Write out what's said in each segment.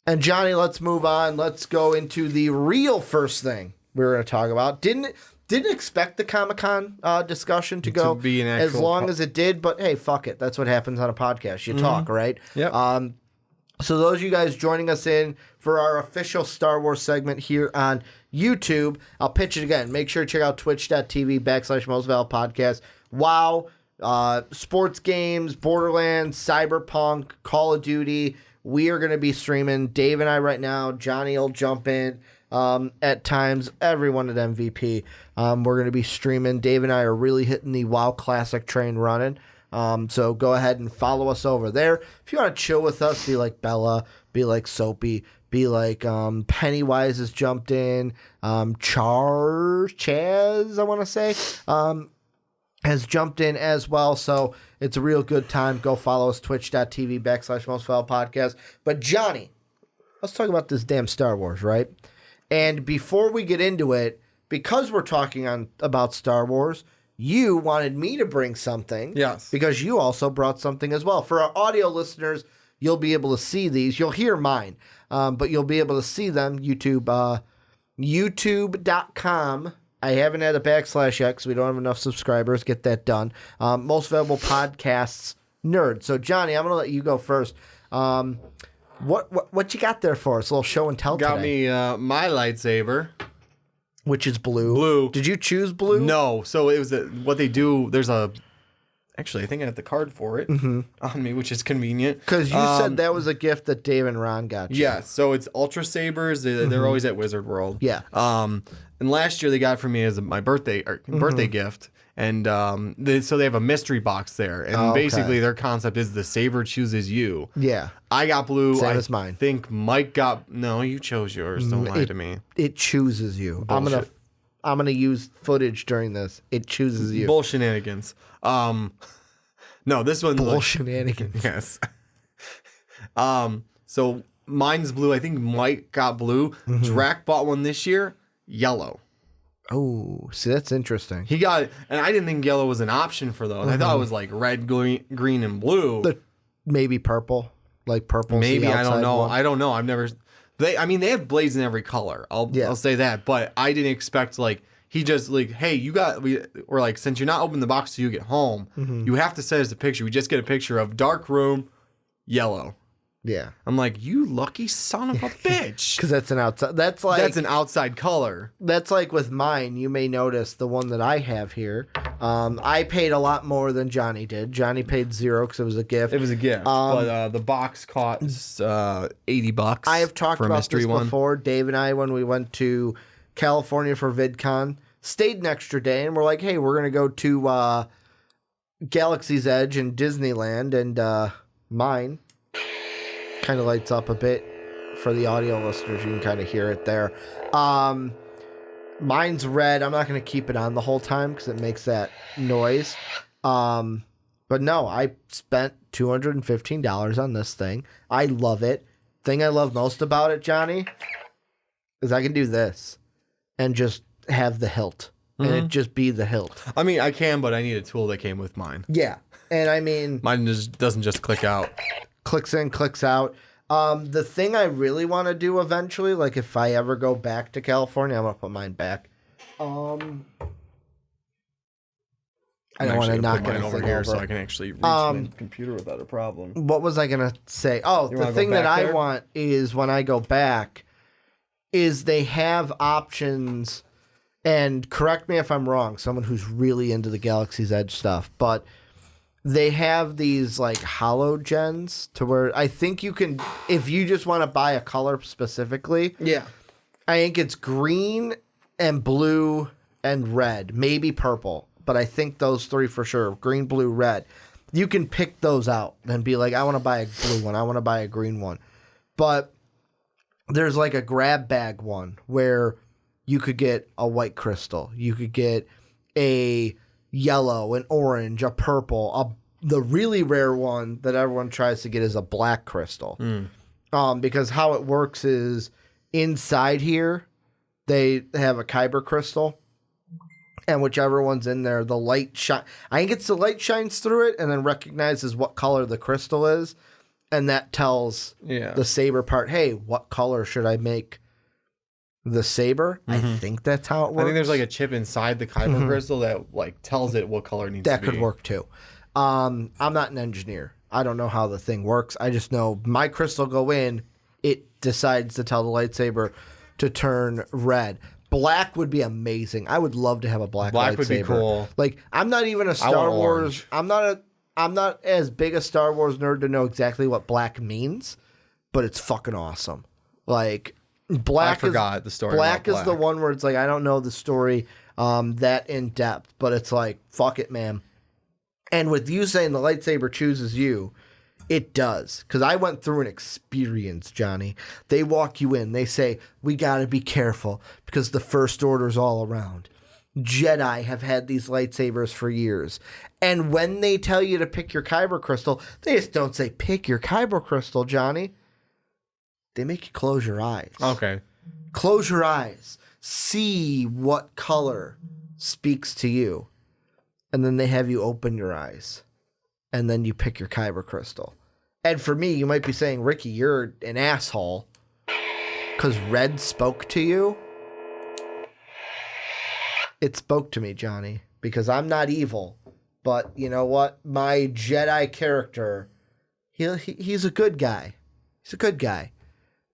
And Johnny, let's move on. Let's go into the real first thing we were going to talk about. Didn't expect the Comic-Con discussion to go be an as actual long as it did, but hey, fuck it. That's what happens on a podcast. You talk, right? Yep. So those of you guys joining us in for our official Star Wars segment here on YouTube, I'll pitch it again. Make sure to check out twitch.tv/MostValid Podcast. WoW, sports games, Borderlands, Cyberpunk, Call of Duty. We are going to be streaming. Dave and I right now. Johnny will jump in at times. Everyone at MVP. We're going to be streaming. Dave and I are really hitting the WoW Classic train running. So go ahead and follow us over there. If you want to chill with us, be like Bella, be like Soapy, be like Pennywise has jumped in. Chaz, I want to say, has jumped in as well. So it's a real good time. Go follow us, twitch.tv/MostValid Podcast. But Johnny, let's talk about this damn Star Wars, right? And before we get into it, because we're talking about Star Wars, you wanted me to bring something. Yes. Because you also brought something as well. For our audio listeners, you'll be able to see these. You'll hear mine, but you'll be able to see them. YouTube, youtube.com. I haven't had a / yet because we don't have enough subscribers. Get that done. Most Valuable Podcasts nerd. So, Johnny, I'm going to let you go first. What you got there for us? A little show and tell Got today. me my lightsaber. Which is blue. Blue. Did you choose blue? No. So it was what they do. There's actually, I think I have the card for it on me, which is convenient. Because you said that was a gift that Dave and Ron got you. Yeah. So it's Ultra Sabers. They're always at Wizard World. Yeah. And last year they got it for me as my birthday gift. And so they have a mystery box there. And basically their concept is the saber chooses you. Yeah. I got blue. Same as mine. I think Mike got... No, you chose yours. Don't lie to me. It chooses you. Bullshit. I'm gonna use footage during this. It chooses you. Bull shenanigans. No, this one... Bull shenanigans. Yes. So mine's blue. I think Mike got blue. Drac bought one this year. Yellow. Oh, see, that's interesting. He got it, and I didn't think yellow was an option for those. I thought it was like red, green, and blue. Maybe purple, like purple. Maybe I don't know. I don't know. I've never. They have blades in every color. I'll say that, but I didn't expect he just hey, we're like, since you're not opening the box till you get home, you have to set us a picture. We just get a picture of dark room, yellow. Yeah, I'm like, you lucky son of a bitch. Because that's an outside. That's an outside color. That's like with mine. You may notice the one that I have here. I paid a lot more than Johnny did. Johnny paid $0 because it was a gift. It was a gift, but the box cost $80. I have talked about this before. Dave and I, when we went to California for VidCon, stayed an extra day, and we're like, hey, we're gonna go to Galaxy's Edge and Disneyland, and mine kind of lights up a bit for the audio listeners. You can kind of hear it there. Mine's red. I'm not going to keep it on the whole time because it makes that noise. But no, I spent $215 on this thing. I love it. Thing I love most about it, Johnny, is I can do this and just have the hilt. And it just be the hilt. I mean, I can, but I need a tool that came with mine. Yeah. And I mean... Mine just doesn't just click out. Clicks in, clicks out. The thing I really want to do eventually, like if I ever go back to California, I'm going to put mine back. I don't want to knock anything over here so I can actually reach my computer without a problem. What was I going to say? Oh, the thing that I want is when I go back is they have options, and correct me if I'm wrong, someone who's really into the Galaxy's Edge stuff, but they have these like halogens to where I think you can, if you just want to buy a color specifically. Yeah. I think it's green and blue and red, maybe purple, but I think those three for sure, green, blue, red. You can pick those out and be like, I want to buy a blue one. I want to buy a green one. But there's like a grab bag one where you could get a white crystal. You could get a yellow, an orange, a purple. The really rare one that everyone tries to get is a black crystal. Because how it works is inside here, they have a kyber crystal, and whichever one's in there, the light shine. I think it's the light shines through it and then recognizes what color the crystal is, and that tells the saber part, hey, what color should I make the saber? I think that's how it works. I think there's like a chip inside the kyber crystal that like tells it what color it needs to be. That could work too. I'm not an engineer. I don't know how the thing works. I just know my crystal go in, it decides to tell the lightsaber to turn red. Black would be amazing. I would love to have a black lightsaber. Black would be cool. Like, I'm not even a Star Wars. I'm not as big a Star Wars nerd to know exactly what black means, but it's fucking awesome. Like, black. I forgot the story. Black is the one where it's like I don't know the story that in depth, but it's like fuck it, man. And with you saying the lightsaber chooses you, it does. Because I went through an experience, Johnny. They walk you in. They say, we got to be careful because the First Order's all around. Jedi have had these lightsabers for years. And when they tell you to pick your kyber crystal, they just don't say, pick your kyber crystal, Johnny. They make you close your eyes. Okay. Close your eyes. See what color speaks to you. And then they have you open your eyes. And then you pick your kyber crystal. And for me, you might be saying, Ricky, you're an asshole. Because red spoke to you. It spoke to me, Johnny. Because I'm not evil. But you know what? My Jedi character, he's a good guy. He's a good guy.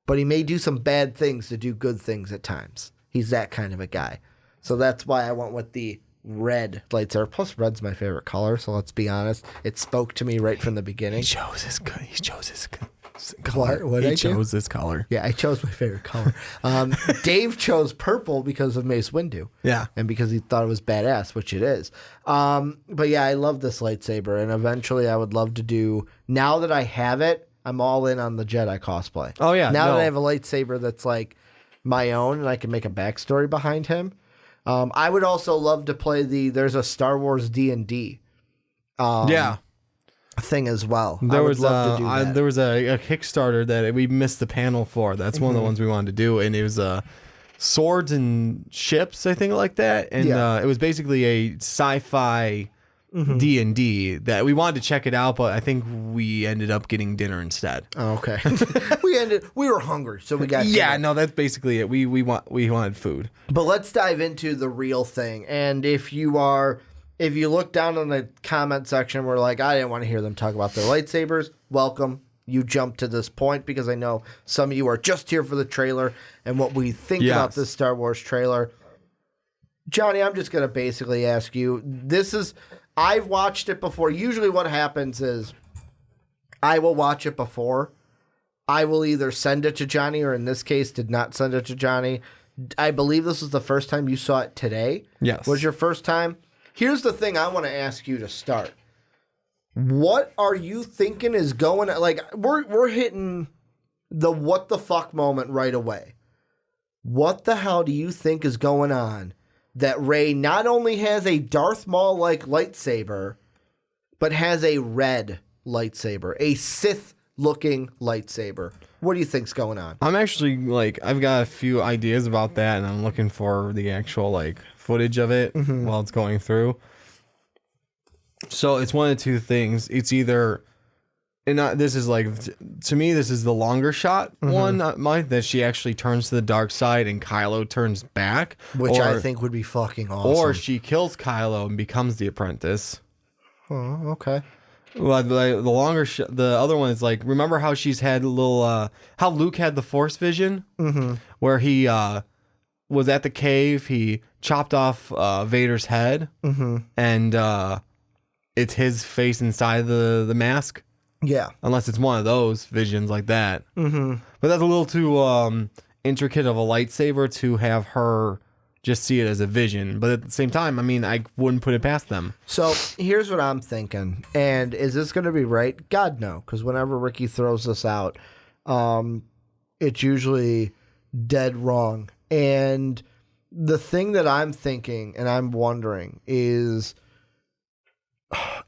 But he may do some bad things to do good things at times. He's that kind of a guy. So that's why I went with the red lightsaber. Plus, red's my favorite color, so let's be honest. It spoke to me right from the beginning. He chose his color. He chose his color. Yeah, I chose my favorite color. Dave chose purple because of Mace Windu. Yeah. And because he thought it was badass, which it is. But yeah, I love this lightsaber, and eventually I would love to do, now that I have it, I'm all in on the Jedi cosplay. Oh, yeah. Now that I have a lightsaber that's like my own, and I can make a backstory behind him. I would also love to play there's a Star Wars D&D thing as well. There was a Kickstarter that we missed the panel for. That's one of the ones we wanted to do, and it was swords and ships, I think, like that. And it was basically a sci-fi D&D that we wanted to check it out, but I think we ended up getting dinner instead. Oh, okay. we were hungry, so we got yeah, dinner. no, that's basically it. We wanted food. But let's dive into the real thing. And if you look down in the comment section, we're like, I didn't want to hear them talk about their lightsabers. Welcome. You jumped to this point because I know some of you are just here for the trailer and what we think about this Star Wars trailer. Johnny, I'm just going to basically ask you, I've watched it before. Usually what happens is I will watch it before. I will either send it to Johnny or in this case did not send it to Johnny. I believe this was the first time you saw it today. Yes. Was your first time? Here's the thing I want to ask you to start. What are you thinking is going on? Like, we're hitting the what the fuck moment right away. What the hell do you think is going on that Rey not only has a Darth Maul-like lightsaber, but has a red lightsaber, a Sith-looking lightsaber? What do you think's going on? I'm actually, I've got a few ideas about that, and I'm looking for the actual, footage of it while it's going through. So it's one of two things. It's either... And this is to me, this is the longer shot one, that she actually turns to the dark side and Kylo turns back. Which I think would be fucking awesome. Or she kills Kylo and becomes the apprentice. Oh, okay. Well, the longer the other one is remember how she's had a little, how Luke had the Force vision? Where he was at the cave, he chopped off Vader's head, and it's his face inside the mask. Yeah. Unless it's one of those visions like that. But that's a little too intricate of a lightsaber to have her just see it as a vision. But at the same time, I mean, I wouldn't put it past them. So here's what I'm thinking. And is this going to be right? God, no. Because whenever Ricky throws this out, it's usually dead wrong. And the thing that I'm thinking and I'm wondering is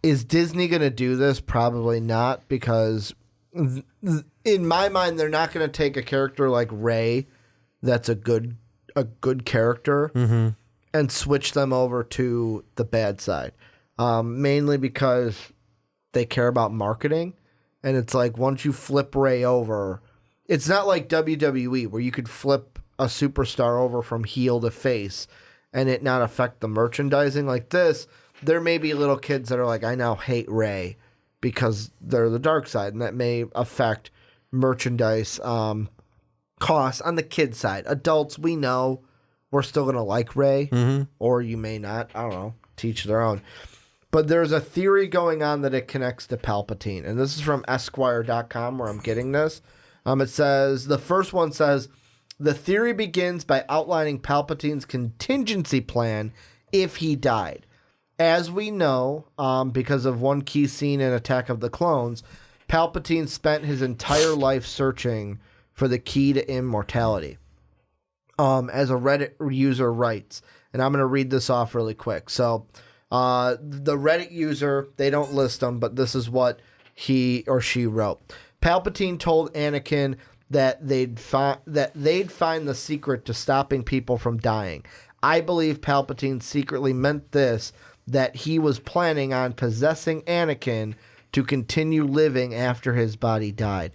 Disney going to do this? Probably not, because in my mind, they're not going to take a character like Rey that's a good character and switch them over to the bad side. Mainly because they care about marketing And it's like once you flip Rey over, it's not like WWE where you could flip a superstar over from heel to face and it not affect the merchandising. Like this, there may be little kids that are like, I now hate Rey because they're the dark side, and that may affect merchandise costs on the kid side. Adults, we know we're still going to like Rey, or you may not. I don't know. Teach their own. But there's a theory going on that it connects to Palpatine. And this is from Esquire.com where I'm getting this. It says, the first one says, the theory begins by outlining Palpatine's contingency plan if he died. As we know, because of one key scene in Attack of the Clones, Palpatine spent his entire life searching for the key to immortality. As a Reddit user writes, and I'm going to read this off really quick. So, the Reddit user, they don't list them, but this is what he or she wrote. Palpatine told Anakin that they'd find the secret to stopping people from dying. I believe Palpatine secretly meant this, that he was planning on possessing Anakin to continue living after his body died.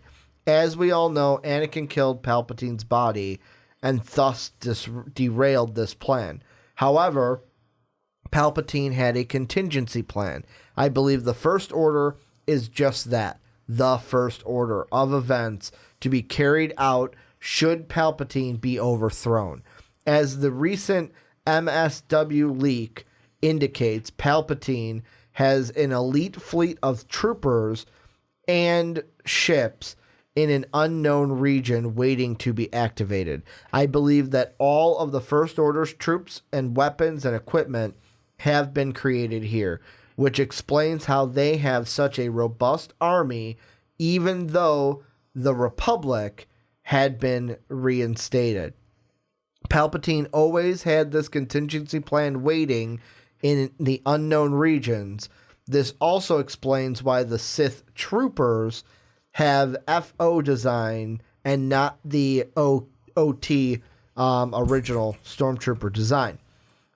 As we all know, Anakin killed Palpatine's body and thus derailed this plan. However, Palpatine had a contingency plan. I believe the First Order is just that, the First Order of events to be carried out should Palpatine be overthrown. As the recent MSW leak indicates, Palpatine has an elite fleet of troopers and ships in an unknown region waiting to be activated. I believe that all of the First Order's troops and weapons and equipment have been created here, which explains how they have such a robust army even though the Republic had been reinstated. Palpatine always had this contingency plan waiting in the unknown regions. This also explains why the Sith troopers have FO design and not the OT original Stormtrooper design.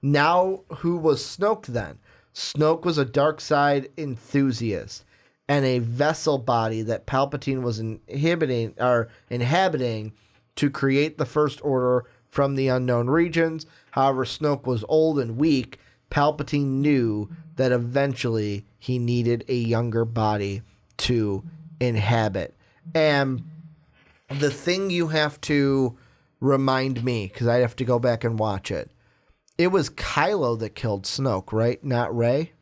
Now, who was Snoke then? Snoke was a dark side enthusiast and a vessel body that Palpatine was inhabiting to create the First Order from the unknown regions. However, Snoke was old and weak. Palpatine knew that eventually he needed a younger body to inhabit. And the thing you have to remind me, because I have to go back and watch it, it was Kylo that killed Snoke, right? Not Rey?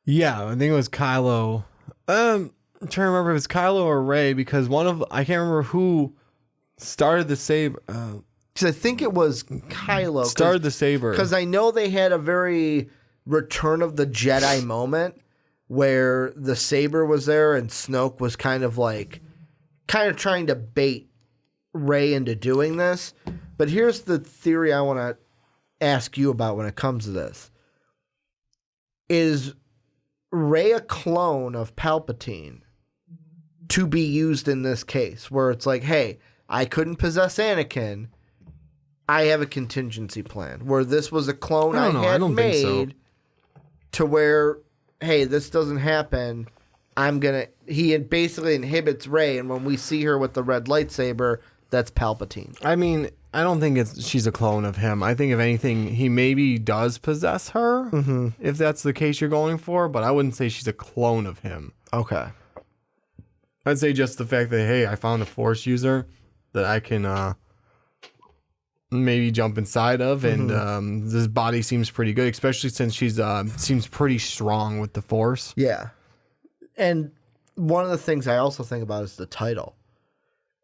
Yeah, I think it was Kylo. I'm trying to remember if it was Kylo or Rey, because I can't remember who started the saber. Because I think it was Kylo. Started the saber. Because I know they had a very Return of the Jedi moment where the saber was there and Snoke was kind of trying to bait Rey into doing this. But here's the theory I want to ask you about when it comes to this. Is Rey a clone of Palpatine to be used in this case? Where it's like, hey, I couldn't possess Anakin. I have a contingency plan. Where this was a clone I had made to where, hey, this doesn't happen. He basically inhibits Rey, and when we see her with the red lightsaber, that's Palpatine. I mean, I don't think she's a clone of him. I think if anything, he maybe does possess her, if that's the case you're going for, but I wouldn't say she's a clone of him. Okay. I'd say just the fact that, hey, I found a Force user that I can maybe jump inside of, and this body seems pretty good, especially since she's seems pretty strong with the Force. Yeah. And one of the things I also think about is the title.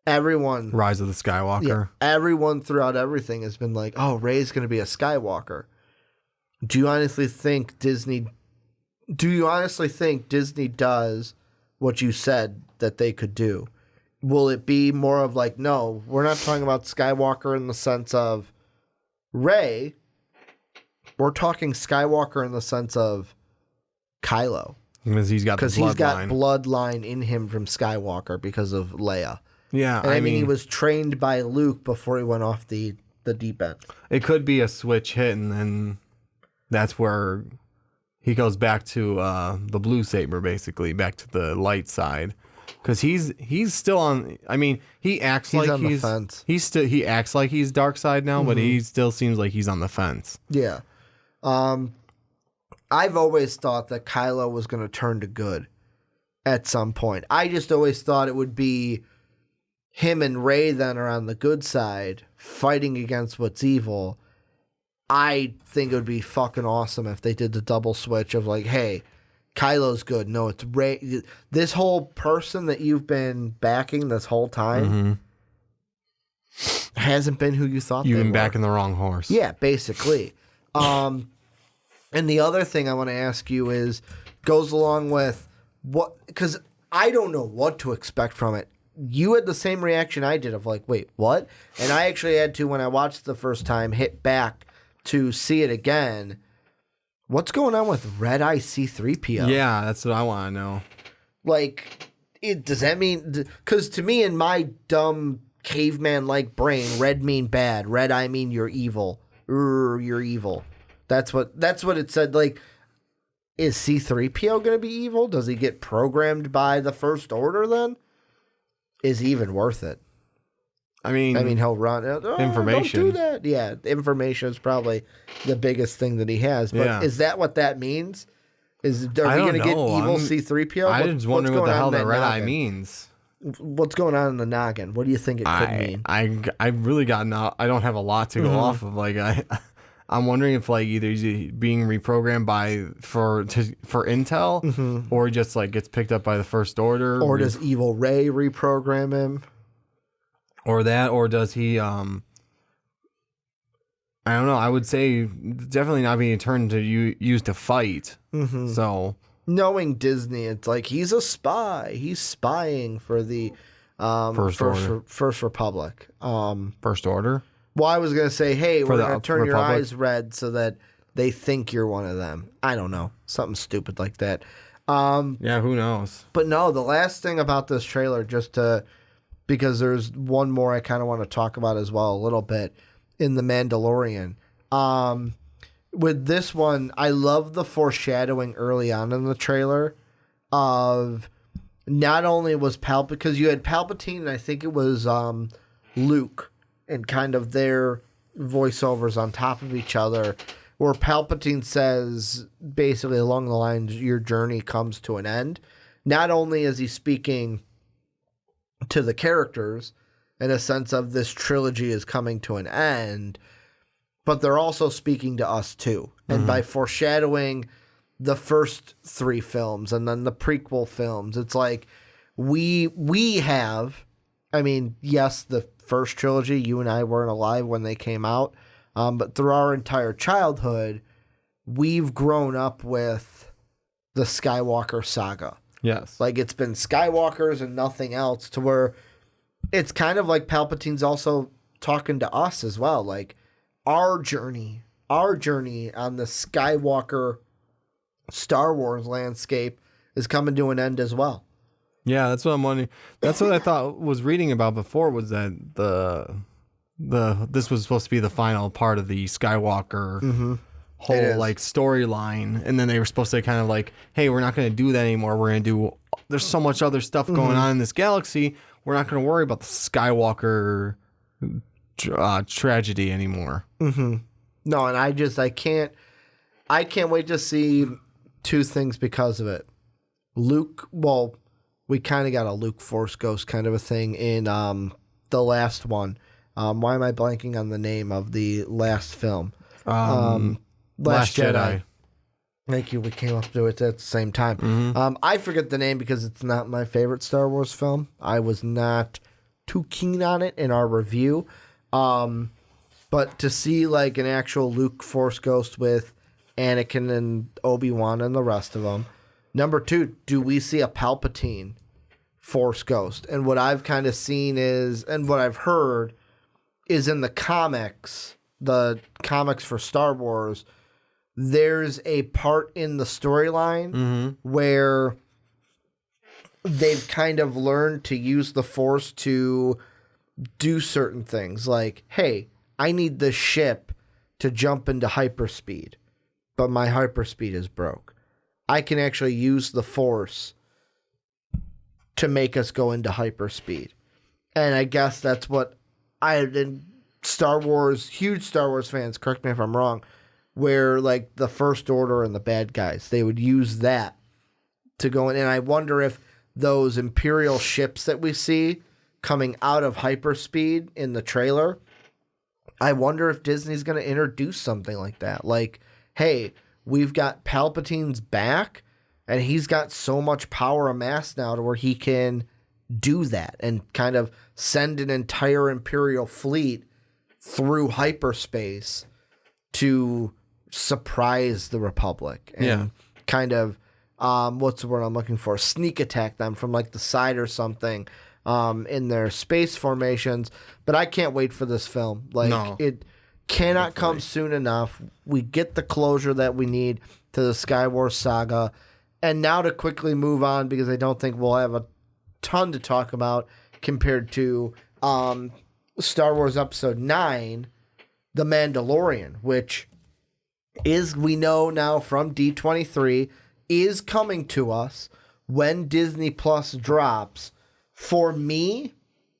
Everyone... Rise of the Skywalker. Yeah, everyone throughout everything has been like, oh, Rey's going to be a Skywalker. Do you honestly think Disney does what you said that they could do? Will it be more of like, no, we're not talking about Skywalker in the sense of Rey. We're talking Skywalker in the sense of Kylo. Because he's got bloodline in him from Skywalker because of Leia. Yeah, and I mean, he was trained by Luke before he went off the deep end. It could be a switch hit, and then that's where he goes back to the blue saber, basically back to the light side, because he's still on. I mean, he acts like on the fence. He acts like he's dark side now, but he still seems like he's on the fence. Yeah. I've always thought that Kylo was going to turn to good at some point. I just always thought it would be him and Rey then are on the good side fighting against what's evil. I think it would be fucking awesome if they did the double switch of like, hey, Kylo's good. No, it's Rey. This whole person that you've been backing this whole time hasn't been who you thought You've they been were. backing the wrong horse. Yeah, basically. And the other thing I want to ask you is, goes along with what, because I don't know what to expect from it. You had the same reaction I did of like, wait, what? And I actually had to, when I watched the first time, hit back to see it again. What's going on with Red Eye C-3PO? Yeah, that's what I want to know. Like, does that mean, because to me in my dumb caveman-like brain, red mean bad, red eye mean you're evil. You're evil. That's what it said. Like, is C-3PO going to be evil? Does he get programmed by the First Order then? Is he even worth it? I mean, he'll run information. Don't do that. Yeah, information is probably the biggest thing that he has. But is that what that means? Are we going to get evil C-3PO? I'm just wondering what the hell that red eye means. What's going on in the noggin? What do you think it could mean? I really got no. I don't have a lot to go off of. Like I'm wondering if like either he's being reprogrammed for intel, or just like gets picked up by the First Order, or does evil Rey reprogram him, or does he? I don't know. I would say definitely not being turned to used to fight. So knowing Disney, it's like he's a spy. He's spying for the First Republic. First Order. Well, I was going to say, hey, we're going to turn your eyes red so that they think you're one of them. I don't know. Something stupid like that. Yeah, who knows? But no, the last thing about this trailer, because there's one more I kind of want to talk about as well a little bit in The Mandalorian. With this one, I love the foreshadowing early on in the trailer of not only was because you had Palpatine and I think it was Luke, and kind of their voiceovers on top of each other, where Palpatine says, basically along the lines, your journey comes to an end. Not only is he speaking to the characters in a sense of this trilogy is coming to an end, but they're also speaking to us too. And by foreshadowing the first 3 films and then the prequel films, it's like we have, I mean, yes, the first trilogy, you and I weren't alive when they came out, but through our entire childhood, we've grown up with the Skywalker saga. Yes. Like, it's been Skywalkers and nothing else, to where it's kind of like Palpatine's also talking to us as well. Like, our journey on the Skywalker Star Wars landscape is coming to an end as well. Yeah, that's what I'm wondering. That's what I thought was reading about before, was that this was supposed to be the final part of the Skywalker whole like storyline, and then they were supposed to kind of like, hey, we're not going to do that anymore. We're going to do. There's so much other stuff going on in this galaxy. We're not going to worry about the Skywalker tragedy anymore. No, and I can't wait to see 2 things because of it. Luke, well, we kind of got a Luke Force Ghost kind of a thing in the last one. Why am I blanking on the name of the last film? Last Jedi. Thank you. We came up to it at the same time. I forget the name because it's not my favorite Star Wars film. I was not too keen on it in our review. But to see like an actual Luke Force Ghost with Anakin and Obi-Wan and the rest of them. Number 2, do we see a Palpatine Force Ghost? And what I've kind of seen is, and what I've heard is in the comics for Star Wars, there's a part in the storyline where they've kind of learned to use the Force to do certain things. Like, hey, I need this ship to jump into hyperspeed, but my hyperspeed is broke. I can actually use the Force to make us go into hyperspeed. And I guess that's what in Star Wars, huge Star Wars fans, correct me if I'm wrong, where like the First Order and the bad guys, they would use that to go in. And I wonder if those Imperial ships that we see coming out of hyperspeed in the trailer, I wonder if Disney's going to introduce something like that. Like, hey, we've got Palpatine's back, and he's got so much power amassed now to where he can do that and kind of send an entire Imperial fleet through hyperspace to surprise the Republic and kind of, what's the word I'm looking for? Sneak attack them from like the side or something in their space formations. But I can't wait for this film. Like, it cannot come soon enough. We get the closure that we need to the Skywalker saga. And now to quickly move on, because I don't think we'll have a ton to talk about compared to Star Wars Episode 9, The Mandalorian, which is, we know now from D23, is coming to us when Disney Plus drops. For me,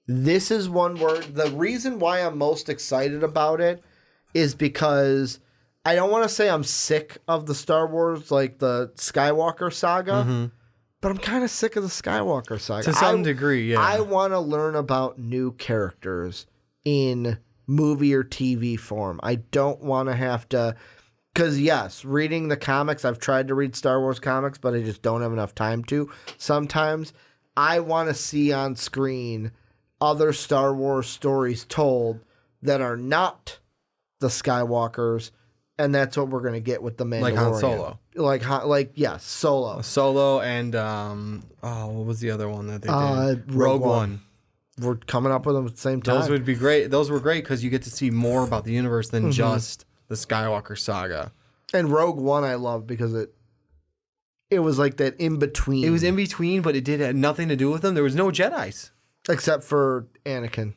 this is one word. The reason why I'm most excited about it is because I don't want to say I'm sick of the Star Wars, like the Skywalker saga, but I'm kind of sick of the Skywalker saga. To some degree, yeah. I want to learn about new characters in movie or TV form. I don't want to have to, because yes, reading the comics, I've tried to read Star Wars comics, but I just don't have enough time to. Sometimes I want to see on screen other Star Wars stories told that are not the Skywalkers. And that's what we're going to get with the Mandalorian. Like Han Solo. Yes, Solo. Solo and, what was the other one that they did? Rogue One. We're coming up with them at the same time. Those would be great. Those were great because you get to see more about the universe than just the Skywalker saga. And Rogue One I love because it was like that in between. It was in between, but it had nothing to do with them. There was no Jedis. Except for Anakin.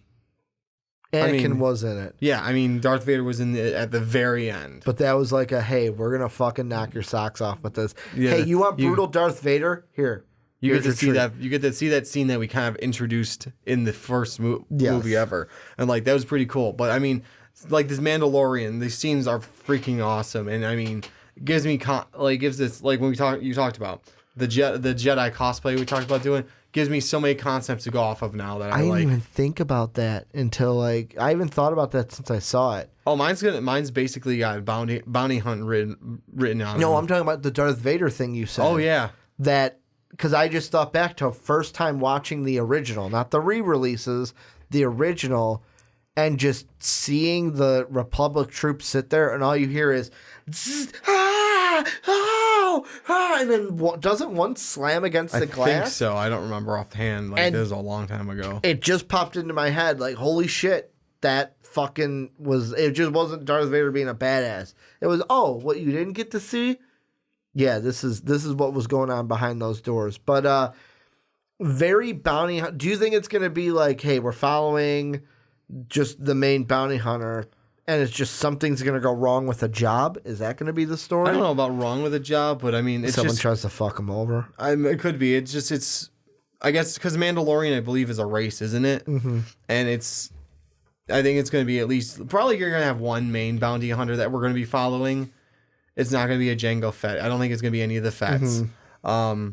Anakin was in it. Yeah, I mean, Darth Vader was at the very end. But that was like hey, we're going to fucking knock your socks off with this. Yeah, hey, you want brutal Darth Vader? Here. You get to see that. You get to see that scene that we kind of introduced in the first movie ever, and like that was pretty cool. But I mean, like this Mandalorian, these scenes are freaking awesome, and I mean, it gives me gives this like when you talked about the Jedi cosplay we talked about doing. Gives me so many concepts to go off of now that I didn't even think about that until I haven't thought about that since I saw it. Oh, mine's basically got bounty hunt written on. No, I'm talking about the Darth Vader thing you said. Oh yeah, that because I just thought back to first time watching the original, not the re-releases, the original, and just seeing the Republic troops sit there, and all you hear is, and then doesn't one slam against the glass? I think so. I don't remember offhand. Like, this was a long time ago. It just popped into my head. Like, holy shit, that fucking was. It just wasn't Darth Vader being a badass. It was, what you didn't get to see? Yeah, this is what was going on behind those doors. But very bounty. Do you think it's going to be like, hey, we're following just the main bounty hunter, and it's just something's going to go wrong with a job? Is that going to be the story? I don't know about wrong with a job, but I mean, it's someone tries to fuck him over. It could be. It's. I guess because Mandalorian, I believe, is a race, isn't it? Mm-hmm. And I think it's going to be at least probably you're going to have one main bounty hunter that we're going to be following. It's not going to be a Jango Fett. I don't think it's going to be any of the Fetts. Mm-hmm.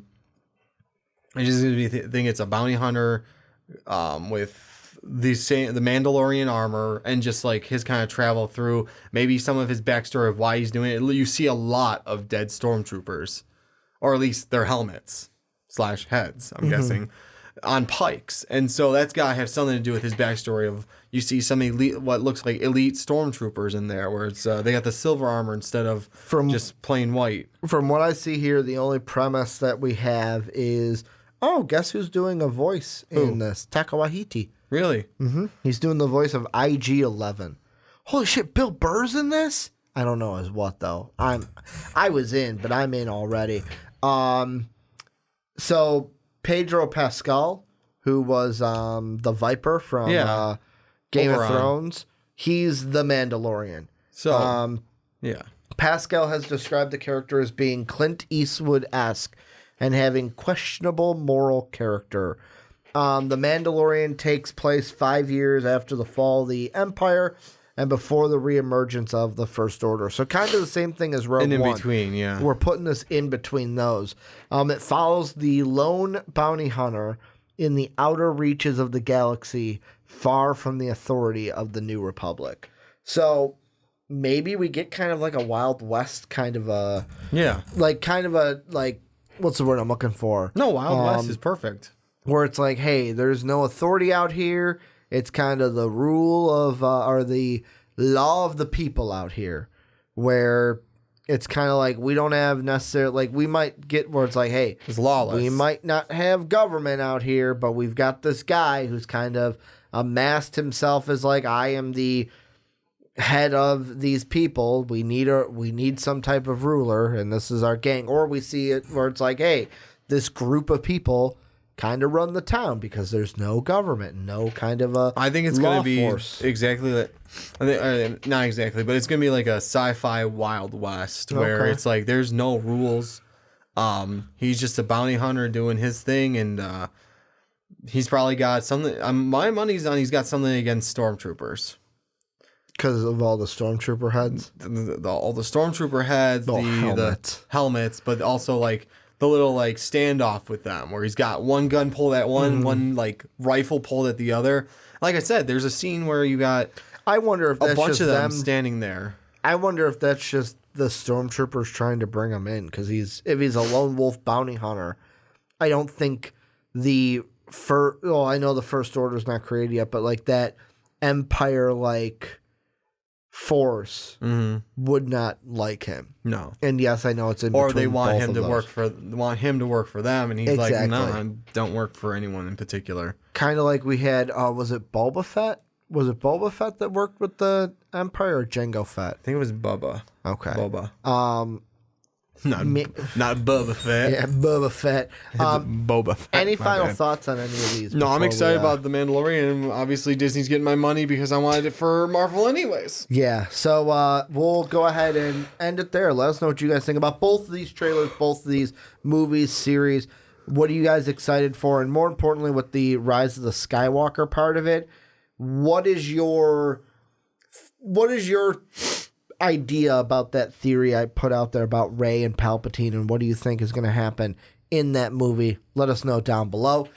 It's just going to be think it's a bounty hunter with the Mandalorian armor and just like his kind of travel through maybe some of his backstory of why he's doing it. You see a lot of dead stormtroopers, or at least their helmets / heads, I'm guessing, on pikes. And so that's got to have something to do with his backstory of you see some elite, what looks like elite stormtroopers in there where it's they got the silver armor instead of just plain white. From what I see here, the only premise that we have is, guess who's doing a voice in this? Taika Waititi. Really? Mm-hmm. He's doing the voice of IG-11. Holy shit, Bill Burr's in this? I don't know as what though. I was in, but I'm in already. So Pedro Pascal, who was the Viper from Game of Thrones, he's the Mandalorian. So Pascal has described the character as being Clint Eastwood-esque and having questionable moral character. The Mandalorian takes place 5 years after the fall of the Empire and before the reemergence of the First Order. So kind of the same thing as Rogue One. And in between, yeah. We're putting this in between those. It follows the lone bounty hunter in the outer reaches of the galaxy, far from the authority of the New Republic. So maybe we get kind of like a Wild West kind of a... Yeah. Like kind of a... like what's the word I'm looking for? No, Wild West is perfect. Where it's like, hey, there's no authority out here. It's kind of the rule of, or the law of the people out here. Where it's kind of like we don't have necessarily, like we might get where it's like, hey, it's lawless. We might not have government out here, but we've got this guy who's kind of amassed himself as like, I am the head of these people. We need some type of ruler, and this is our gang. Or we see it where it's like, hey, this group of people kind of run the town because there's no government, no kind of a I think it's going to be exactly like, not exactly, but it's going to be like a sci-fi Wild West where it's like there's no rules. He's just a bounty hunter doing his thing, and he's probably got something. My money's on he's got something against stormtroopers. Because of all the stormtrooper heads? All the stormtrooper heads, the helmets, but also like the little like standoff with them where he's got one gun pulled at one like rifle pulled at the other. Like I said, there's a scene where you got I wonder if that's a bunch just of them standing there. I wonder if that's just the stormtroopers trying to bring him in because if he's a lone wolf bounty hunter, I don't think I know the First Order's not created yet, but like that Empire like force would not like him. No. And yes, I know it's in or between they want both him of to those. work for them, and he's like, no, I don't work for anyone in particular. Kind of like we had was it Boba Fett? Was it Boba Fett that worked with the Empire or Jango Fett? I think it was Bubba. Okay. Boba. Not Boba Fett. Yeah, Boba Fett. Boba Fett. Any final thoughts on any of these? No, I'm excited about The Mandalorian. Obviously, Disney's getting my money because I wanted it for Marvel anyways. Yeah, so we'll go ahead and end it there. Let us know what you guys think about both of these trailers, both of these movies, series. What are you guys excited for? And more importantly, with the Rise of the Skywalker part of it, what is your idea about that theory I put out there about Rey and Palpatine, and what do you think is going to happen in that movie? Let us know down below.